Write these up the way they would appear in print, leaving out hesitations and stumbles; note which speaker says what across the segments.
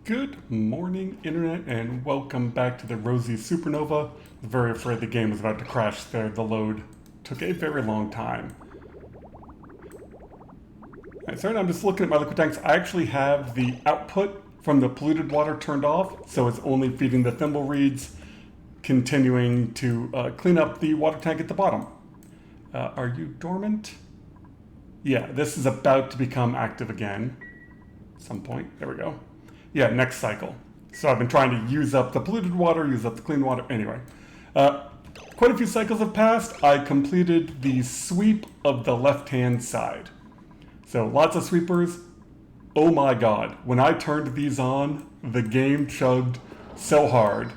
Speaker 1: Good morning, Internet, and welcome back to the Rosy Supernova. I was very afraid the game was about to crash there. The load took a very long time. Alright, so right now I'm just looking at my liquid tanks. I actually have the output from the polluted water turned off, so it's only feeding the thimble reeds, continuing to clean up the water tank at the bottom. Are you dormant? Yeah, this is about to become active again. At some point. There we go. Yeah, next cycle. So I've been trying to use up the polluted water, use up the clean water. Anyway, quite a few cycles have passed. I completed the sweep of the left-hand side. So lots of sweepers. Oh my god, when I turned these on, the game chugged so hard.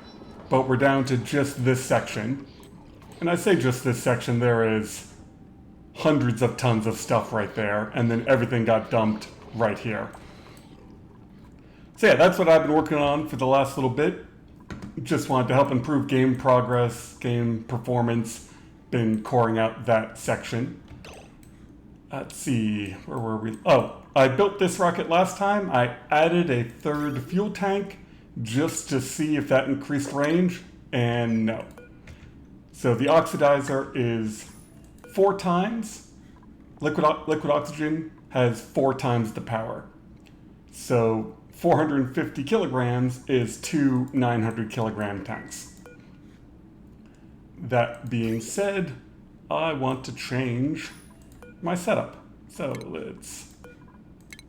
Speaker 1: But we're down to just this section. And I say just this section, there is hundreds of tons of stuff right there, and then everything got dumped right here. So yeah, that's what I've been working on for the last little bit. Just wanted to help improve game progress, game performance. Been coring out that section. Let's see, where were we? Oh, I built this rocket last time. I added a third fuel tank just to see if that increased range, and no. So the oxidizer is 4 times. Liquid oxygen has 4 times the power. So 450 kilograms is 2 900 kilogram tanks. That being said, I want to change my setup. So let's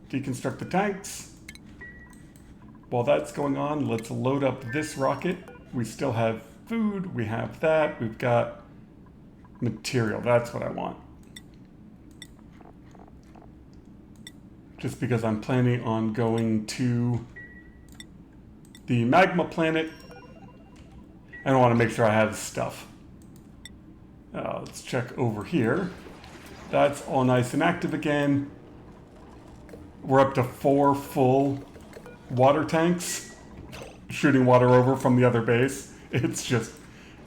Speaker 1: deconstruct the tanks. While that's going on, let's load up this rocket. We still have food, we have that, we've got material, that's what I want. Just because I'm planning on going to the Magma planet, and I want to make sure I have stuff. Let's check over here. That's all nice and active again. We're up to 4 full water tanks, shooting water over from the other base. It's just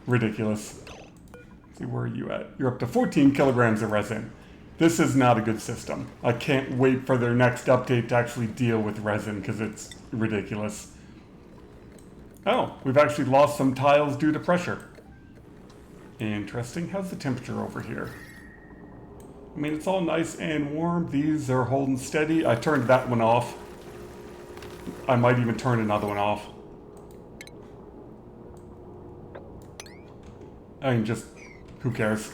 Speaker 1: ridiculous. Let's see, where are you at? You're up to 14 kilograms of resin. This is not a good system. I can't wait for their next update to actually deal with resin because it's ridiculous. Oh, we've actually lost some tiles due to pressure. Interesting. How's the temperature over here? I mean, it's all nice and warm. These are holding steady. I turned that one off. I might even turn another one off. I mean, just, who cares?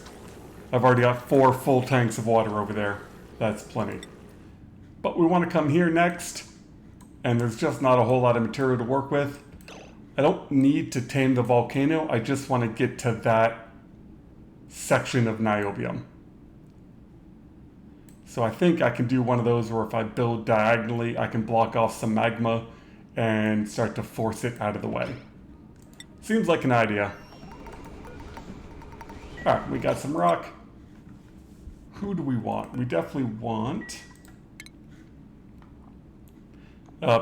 Speaker 1: I've already got 4 full tanks of water over there. That's plenty. But we want to come here next, and there's just not a whole lot of material to work with. I don't need to tame the volcano, I just want to get to that section of Niobium. So I think I can do one of those where if I build diagonally, I can block off some magma and start to force it out of the way. Seems like an idea. Alright, we got some rock. Who do we want? We definitely want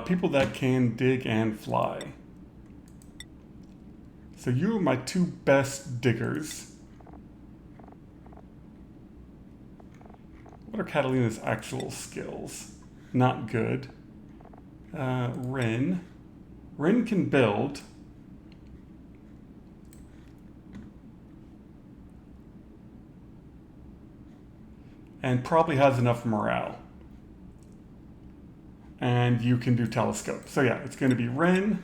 Speaker 1: people that can dig and fly. So you are my 2 best diggers. What are Catalina's actual skills? Not good. Rin. Rin can build. And probably has enough morale. And you can do telescope. So yeah, it's going to be Ren.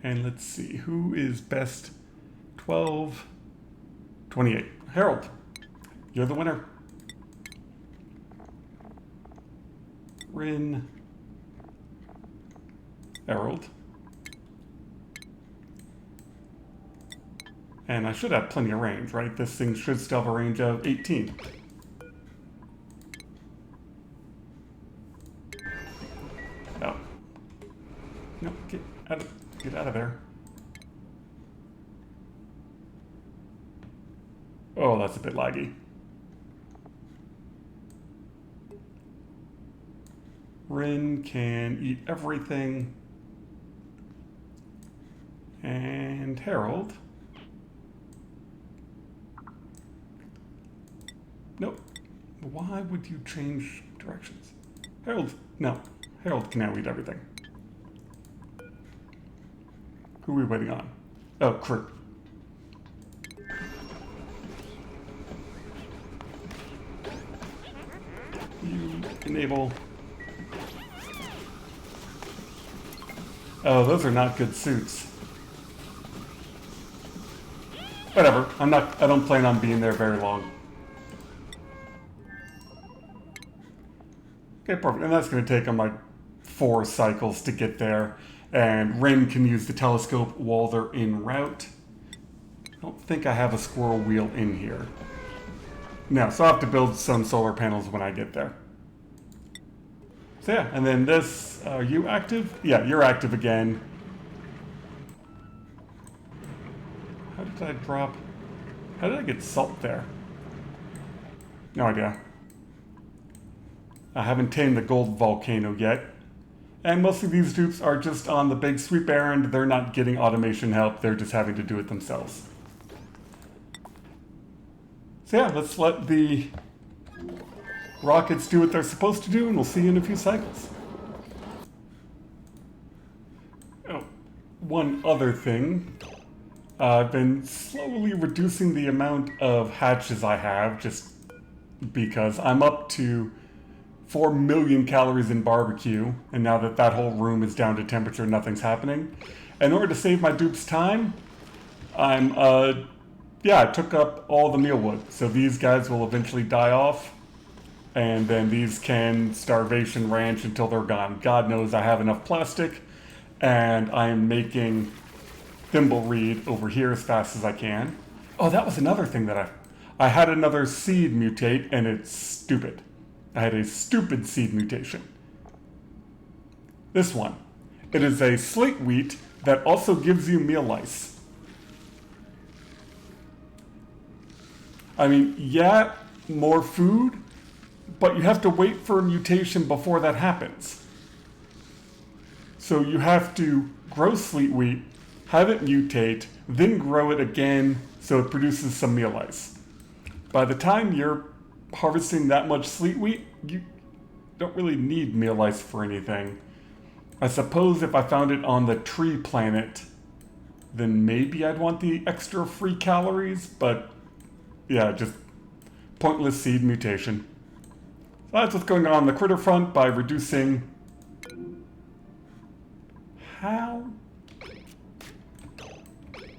Speaker 1: And let's see, who is best? 12, 28. Harold, you're the winner. Ren, Harold. And I should have plenty of range, right? This thing should still have a range of 18. Oh. No, get out of there. Oh, that's a bit laggy. Rin can eat everything. And Harold. Nope. Why would you change directions? Harold, no. Harold can now eat everything. Who are we waiting on? Oh, crew. You enable. Oh, those are not good suits. Whatever. I don't plan on being there very long. Okay, perfect. And that's going to take them like 4 cycles to get there. And Ren can use the telescope while they're en route. I don't think I have a squirrel wheel in here. No, so I'll have to build some solar panels when I get there. So yeah, and then this, are you active? Yeah, you're active again. How did I drop? How did I get salt there? No idea. I haven't tamed the gold volcano yet. And most of these dupes are just on the big sweep errand. They're not getting automation help. They're just having to do it themselves. So yeah, let's let the rockets do what they're supposed to do, and we'll see you in a few cycles. Oh, one other thing. I've been slowly reducing the amount of hatches I have, just because I'm up to 4 million calories in barbecue, and now that that whole room is down to temperature, nothing's happening. In order to save my dupes time, I took up all the mealwood. So these guys will eventually die off, and then these can starvation ranch until they're gone. God knows I have enough plastic, and I am making thimbleweed over here as fast as I can. Oh, that was another thing that I had another seed mutate, and it's stupid. I had a stupid seed mutation. This one. It is a slate wheat that also gives you meal lice. I mean, yeah, more food, but you have to wait for a mutation before that happens. So you have to grow slate wheat, have it mutate, then grow it again so it produces some meal lice. By the time you're harvesting that much slate wheat, you don't really need meal lice for anything. I suppose if I found it on the tree planet, then maybe I'd want the extra free calories, but yeah, just pointless seed mutation. So that's what's going on the critter front by reducing... How?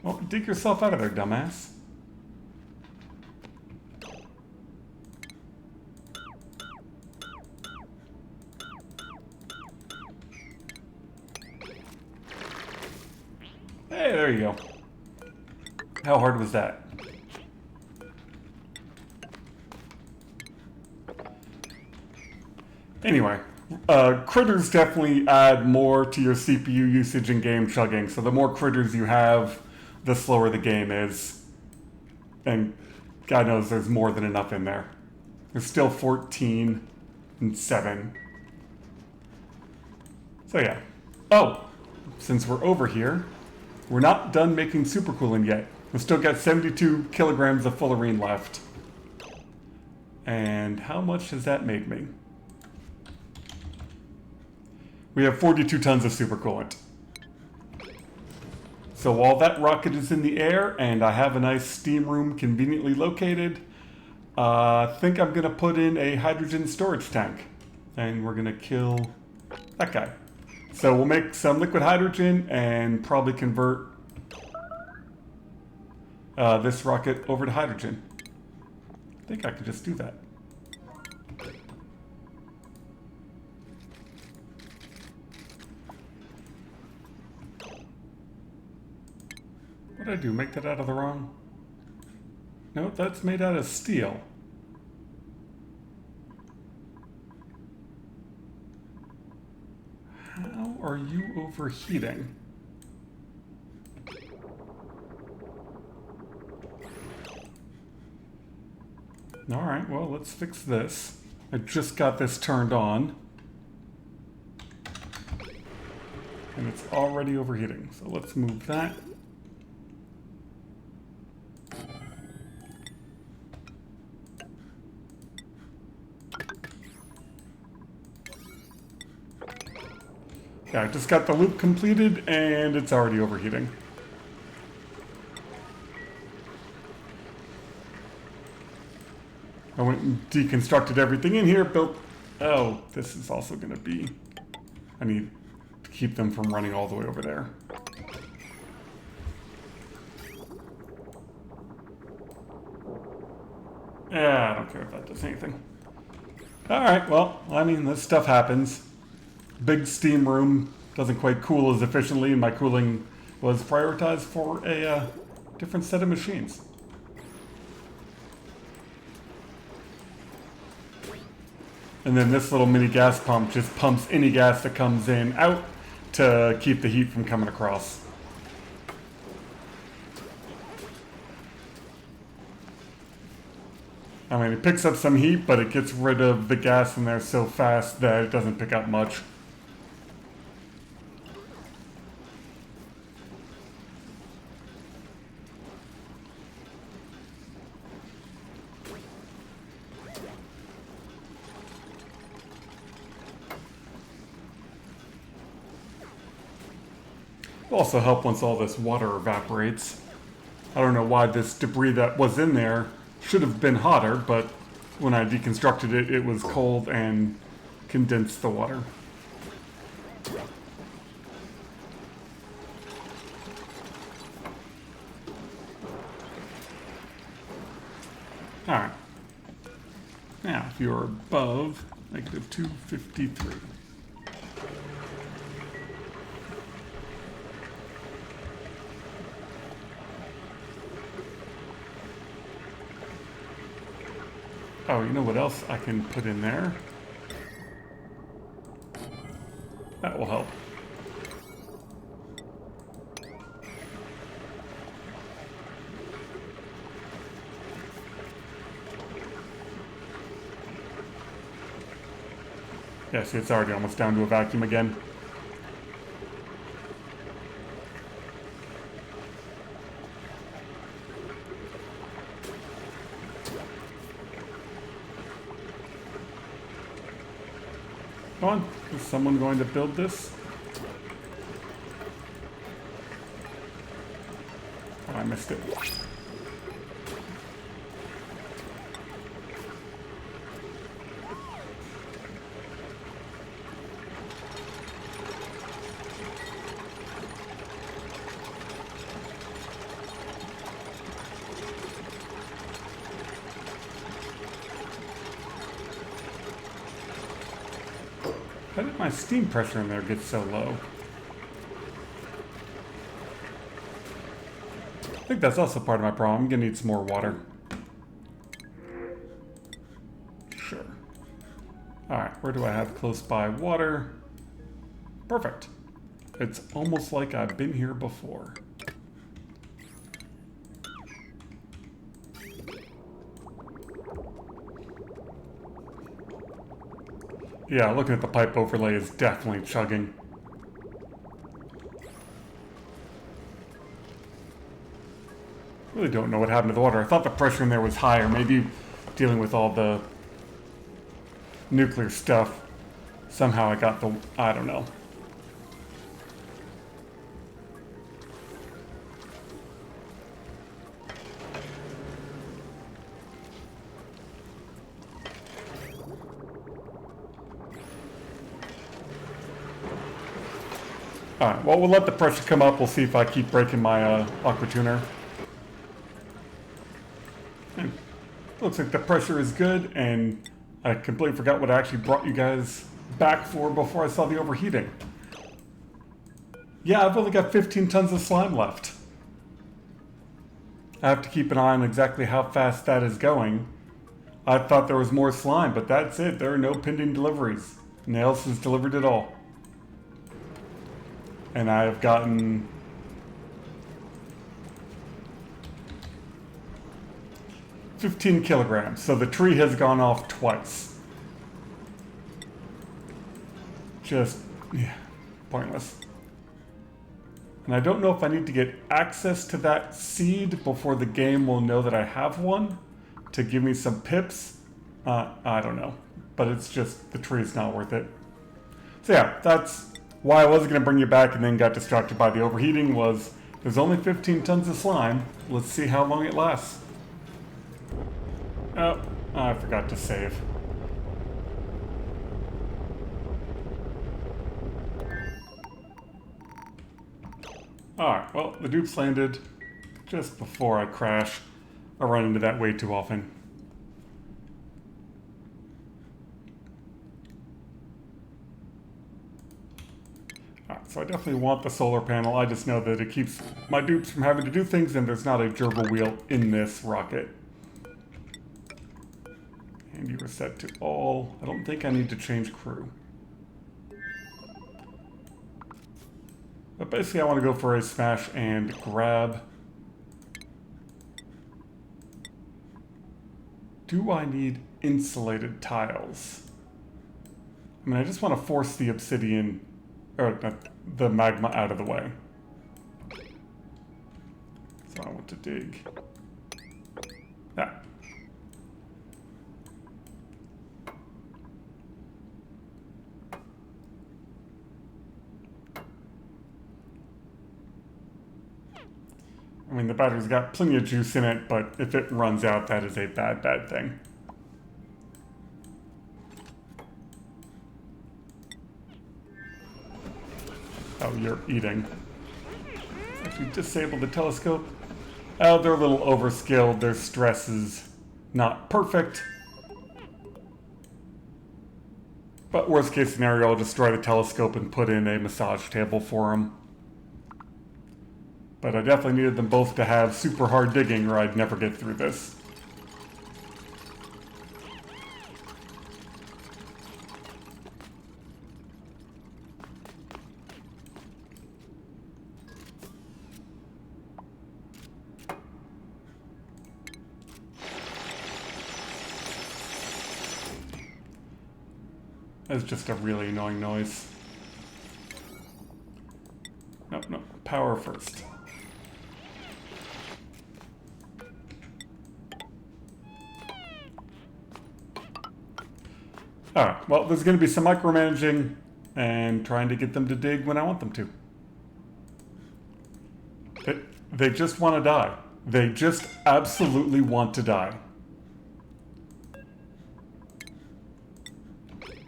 Speaker 1: Well, dig yourself out of there, dumbass. Hey, there you go. How hard was that? Anyway, critters definitely add more to your CPU usage and game chugging. So the more critters you have, the slower the game is. And God knows there's more than enough in there. There's still 14 and 7. So yeah. Oh, since we're over here, we're not done making Supercoolant yet. We've still got 72 kilograms of fullerene left. And how much has that made me? We have 42 tons of Supercoolant. So while that rocket is in the air and I have a nice steam room conveniently located, I think I'm going to put in a hydrogen storage tank. And we're going to kill that guy. So we'll make some liquid hydrogen and probably convert this rocket over to hydrogen. I think I could just do that. What did I do? Make that out of the wrong? No, that's made out of steel. How are you overheating? Alright, well, let's fix this. I just got this turned on. And it's already overheating, so let's move that. Yeah, I just got the loop completed and it's already overheating. I went and deconstructed everything in here, built... Oh, this is also going to be... I need to keep them from running all the way over there. Yeah, I don't care if that does anything. Alright, well, I mean, this stuff happens. Big steam room doesn't quite cool as efficiently, and my cooling was prioritized for a different set of machines. And then this little mini gas pump just pumps any gas that comes in out to keep the heat from coming across. I mean, it picks up some heat, but it gets rid of the gas in there so fast that it doesn't pick up much. It'll also help once all this water evaporates. I don't know why this debris that was in there should have been hotter, but when I deconstructed it, it was cold and condensed the water. Alright. Now, if you're above negative 253. Oh, you know what else I can put in there? That will help. Yeah, see, it's already almost down to a vacuum again. Come on, is someone going to build this? Oh, I missed it. How did my steam pressure in there get so low? I think that's also part of my problem. I'm gonna need some more water. Sure. Alright, where do I have close by water? Perfect. It's almost like I've been here before. Yeah, looking at the pipe overlay is definitely chugging. Really don't know what happened to the water. I thought the pressure in there was higher. Maybe dealing with all the nuclear stuff. Somehow I got the... I don't know. Alright, well, we'll let the pressure come up. We'll see if I keep breaking my aqua tuner. And looks like the pressure is good, and I completely forgot what I actually brought you guys back for before I saw the overheating. Yeah, I've only got 15 tons of slime left. I have to keep an eye on exactly how fast that is going. I thought there was more slime, but that's it. There are no pending deliveries. Nails has delivered it all. And I have gotten 15 kilograms, so the tree has gone off twice. Just, yeah, pointless. And I don't know if I need to get access to that seed before the game will know that I have one to give me some pips. I don't know, but it's just, the tree is not worth it. So yeah, that's Why I wasn't going to bring you back and then got distracted by the overheating was there's only 15 tons of slime. Let's see how long it lasts. Oh, I forgot to save. Alright, well, the dupes landed just before I crash. I run into that way too often. So I definitely want the solar panel. I just know that it keeps my dupes from having to do things, and there's not a gerbil wheel in this rocket. And you are set to all. I don't think I need to change crew. But basically I want to go for a smash and grab. Do I need insulated tiles? I mean, I just want to force the obsidian, or the magma out of the way. So I want to dig that. I mean, the battery's got plenty of juice in it, but if it runs out, that is a bad, bad thing. Oh, you're eating. Actually, disable the telescope. Oh, they're a little overskilled. Their stress is not perfect. But worst case scenario, I'll destroy the telescope and put in a massage table for them. But I definitely needed them both to have super hard digging or I'd never get through this. That's just a really annoying noise. No, no, power first. Alright, well, there's going to be some micromanaging and trying to get them to dig when I want them to. They just want to die. They just absolutely want to die.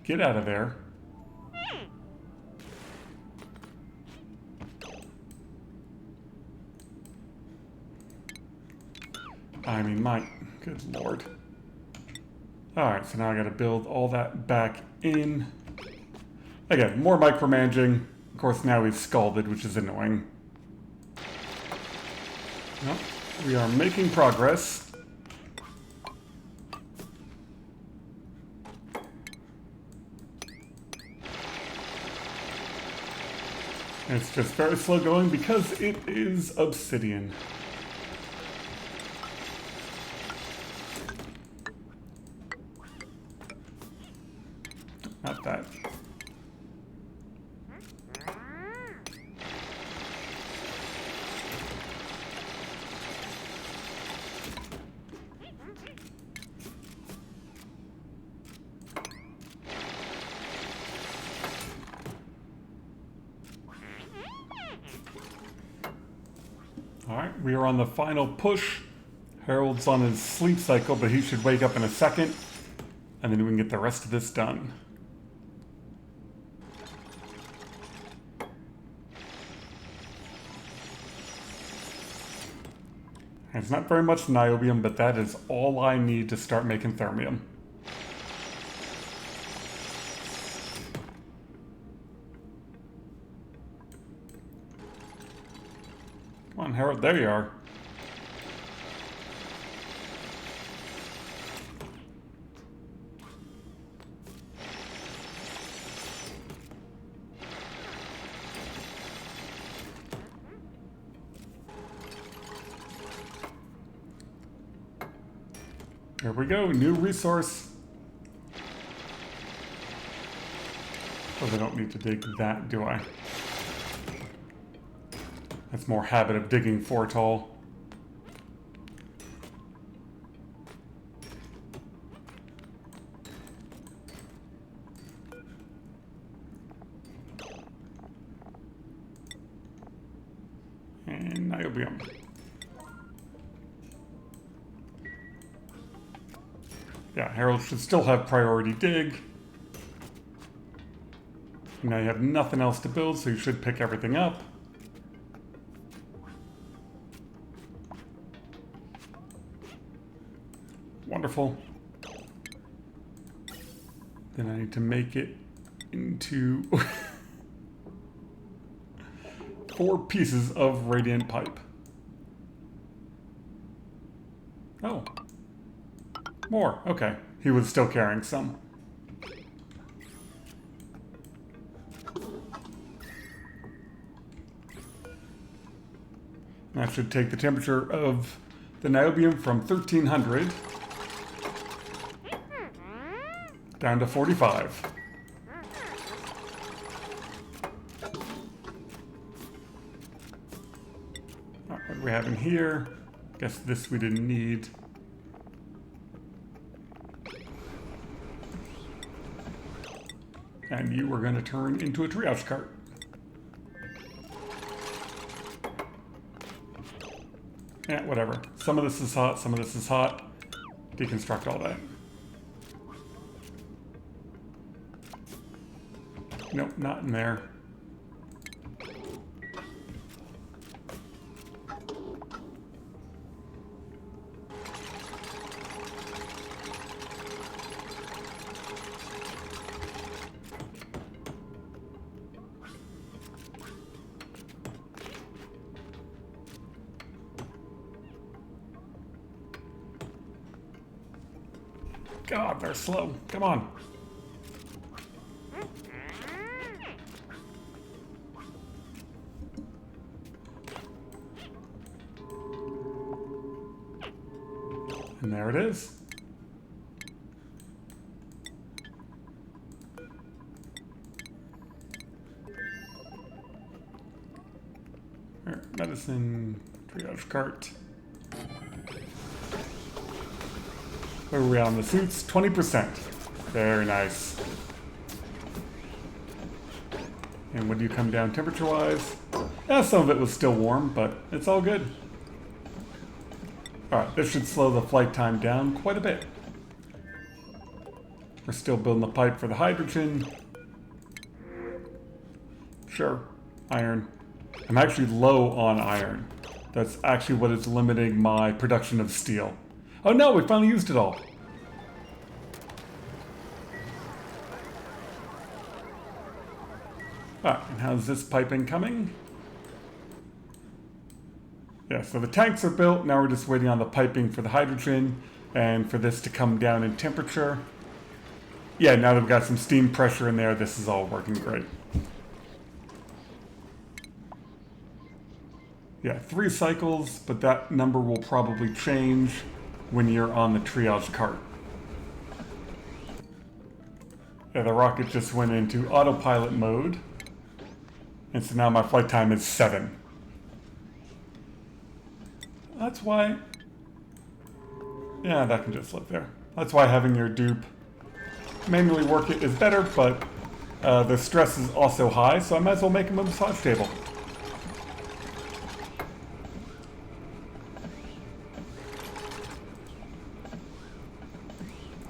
Speaker 1: Get out of there. I mean, my good lord. Alright, so now I gotta build all that back in. Again, more micromanaging. Of course, now we've scalded, which is annoying. Well, we are making progress. It's just very slow going because it is obsidian. Not that. Alright, we are on the final push. Harold's on his sleep cycle, but he should wake up in a second, and then we can get the rest of this done. It's not very much niobium, but that is all I need to start making thermium. Come on, Harold, there you are. Here we go, new resource. Oh, I don't need to dig that, do I? That's more habit of digging for tall. Niobium. Yeah, Harold should still have priority dig. Now you have nothing else to build, so you should pick everything up. Wonderful. Then I need to make it into 4 pieces of radiant pipe. Oh. More. Okay. He was still carrying some. That should take the temperature of the niobium from 1300 down to 45. What do we have in here? Guess this we didn't need. And you were going to turn into a triage cart. Yeah, whatever. Some of this is hot, some of this is hot. Deconstruct all that. Nope, not in there. God, they're slow. Come on. And there it is. Here, medicine, triage cart. Where are we on the suits? 20%. Very nice. And when do you come down temperature-wise? Yeah, some of it was still warm, but it's all good. Alright, this should slow the flight time down quite a bit. We're still building the pipe for the hydrogen. Sure, iron. I'm actually low on iron. That's actually what is limiting my production of steel. Oh no, we finally used it all. Ah, and how's this piping coming? Yeah, so the tanks are built. Now we're just waiting on the piping for the hydrogen and for this to come down in temperature. Yeah, now that we've got some steam pressure in there, this is all working great. Yeah, 3 cycles, but that number will probably change when you're on the triage cart. Yeah, the rocket just went into autopilot mode. And so now my flight time is 7. That's why... Yeah, that can just live there. That's why having your dupe manually work it is better, but the stress is also high, so I might as well make him a massage table.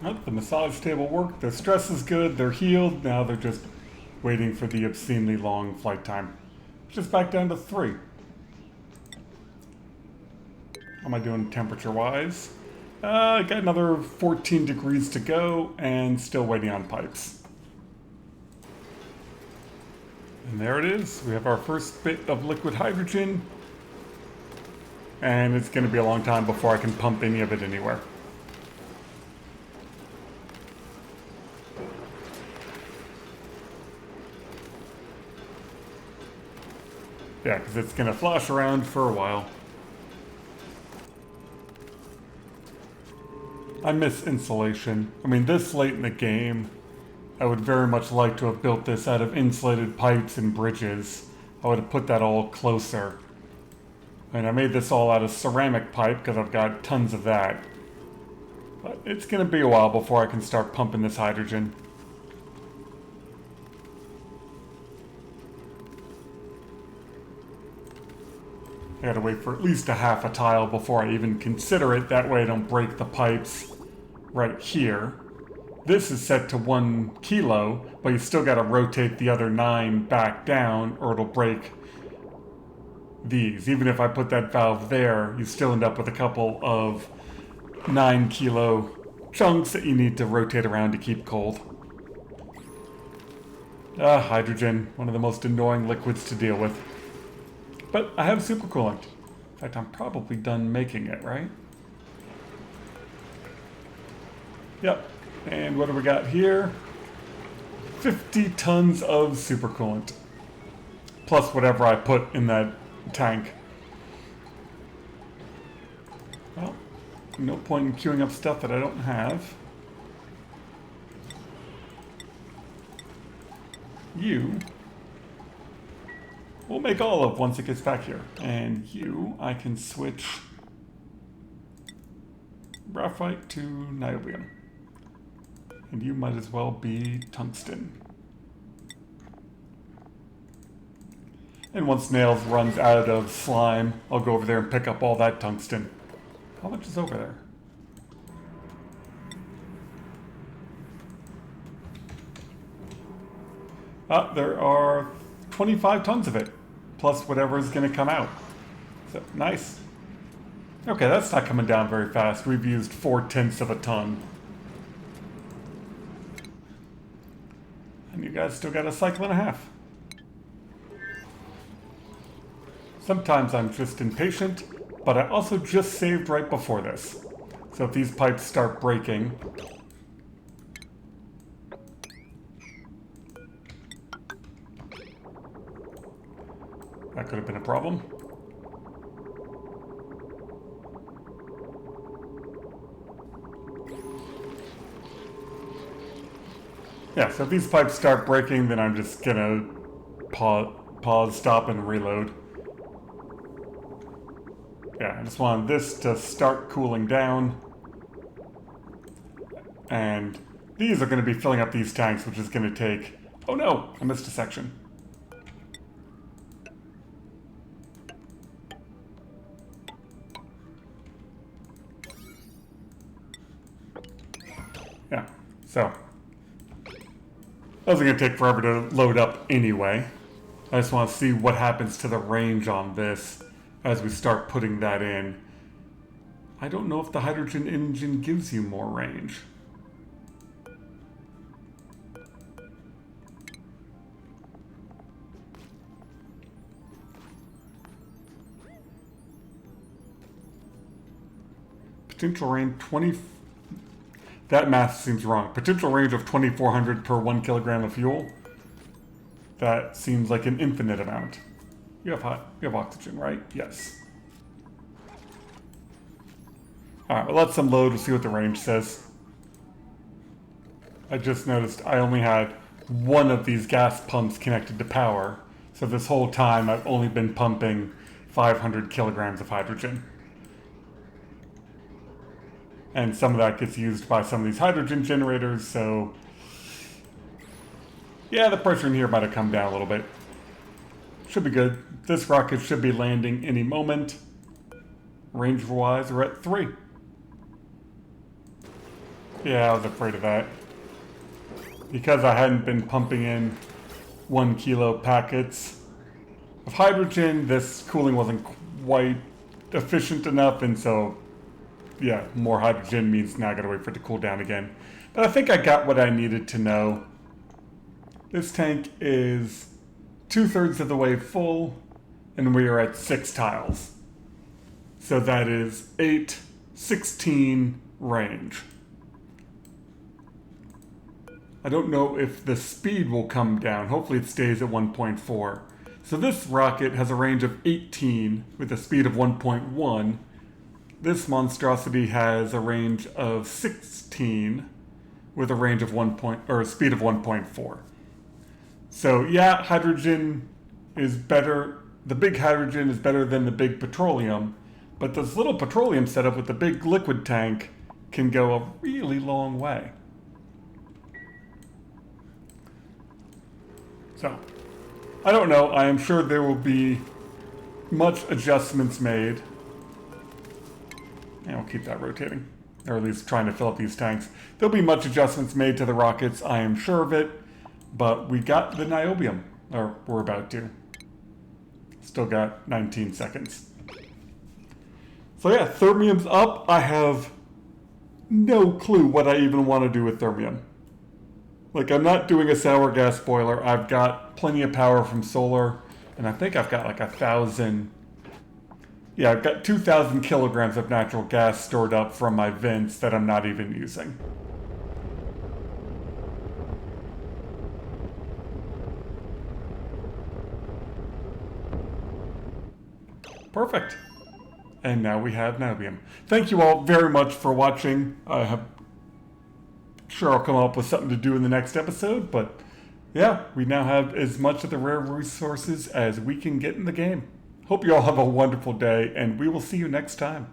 Speaker 1: Oh, the massage table worked, the stress is good, they're healed, now they're just waiting for the obscenely long flight time. Just back down to 3. How am I doing temperature-wise? I got another 14 degrees to go, and still waiting on pipes. And there it is, we have our first bit of liquid hydrogen, and it's going to be a long time before I can pump any of it anywhere. Yeah, because it's going to flash around for a while. I miss insulation. I mean, this late in the game, I would very much like to have built this out of insulated pipes and bridges. I would have put that all closer. And I made this all out of ceramic pipe because I've got tons of that. But it's going to be a while before I can start pumping this hydrogen. I gotta wait for at least a half a tile before I even consider it. That way I don't break the pipes right here. This is set to 1 kilo, but you still gotta rotate the other 9 back down or it'll break these. Even if I put that valve there, you still end up with a couple of 9 kilo chunks that you need to rotate around to keep cold. Hydrogen, one of the most annoying liquids to deal with. But I have supercoolant. In fact, I'm probably done making it, right? Yep. And what do we got here? 50 tons of supercoolant. Plus whatever I put in that tank. Well, no point in queuing up stuff that I don't have. You we'll make all of once it gets back here. And you, I can switch graphite to niobium. And you might as well be tungsten. And once Nails runs out of slime, I'll go over there and pick up all that tungsten. How much is over there? There are 25 tons of it, plus whatever is going to come out. So, nice. Okay, that's not coming down very fast. We've used 4/10 of a ton. And you guys still got a cycle and a half. Sometimes I'm just impatient, but I also just saved right before this. So if these pipes start breaking, that could have been a problem. Yeah, so if these pipes start breaking, then I'm just gonna pause, stop, and reload. Yeah, I just want this to start cooling down. And these are gonna be filling up these tanks, which is gonna take... Oh no, I missed a section. Yeah, so those are going to take forever to load up anyway. I just want to see what happens to the range on this as we start putting that in. I don't know if the hydrogen engine gives you more range. Potential range 20... That math seems wrong. Potential range of 2,400 per 1 kilogram of fuel. That seems like an infinite amount. You have oxygen, right? Yes. Alright, well, let's unload and see what the range says. I just noticed I only had one of these gas pumps connected to power. So this whole time I've only been pumping 500 kilograms of hydrogen. And some of that gets used by some of these hydrogen generators, so... Yeah, the pressure in here might have come down a little bit. Should be good. This rocket should be landing any moment. Range-wise, we're at 3. Yeah, I was afraid of that. Because I hadn't been pumping in 1 kilo packets of hydrogen, this cooling wasn't quite efficient enough, and so... Yeah, more hydrogen means now I gotta wait for it to cool down again. But I think I got what I needed to know. This tank is 2/3 of the way full, and we are at 6 tiles. So that is 8, 16 range. I don't know if the speed will come down. Hopefully it stays at 1.4. So this rocket has a range of 18 with a speed of 1.1. This monstrosity has a range of 16 with a range of a speed of 1.4. So yeah, hydrogen is better. The big hydrogen is better than the big petroleum, but this little petroleum setup with the big liquid tank can go a really long way. So, I don't know. I am sure there will be much adjustments made. And we'll keep that rotating, or at least trying to fill up these tanks. There'll be much adjustments made to the rockets, I am sure of it, but we got the niobium, or we're about to. Still got 19 seconds. So yeah, thermium's up. I have no clue what I even want to do with thermium. Like, I'm not doing a sour gas boiler. I've got plenty of power from solar, and I think I've got like 1,000... Yeah, I've got 2,000 kilograms of natural gas stored up from my vents that I'm not even using. Perfect. And now we have niobium. Thank you all very much for watching. Sure I'll come up with something to do in the next episode, but yeah, we now have as much of the rare resources as we can get in the game. Hope you all have a wonderful day, and we will see you next time.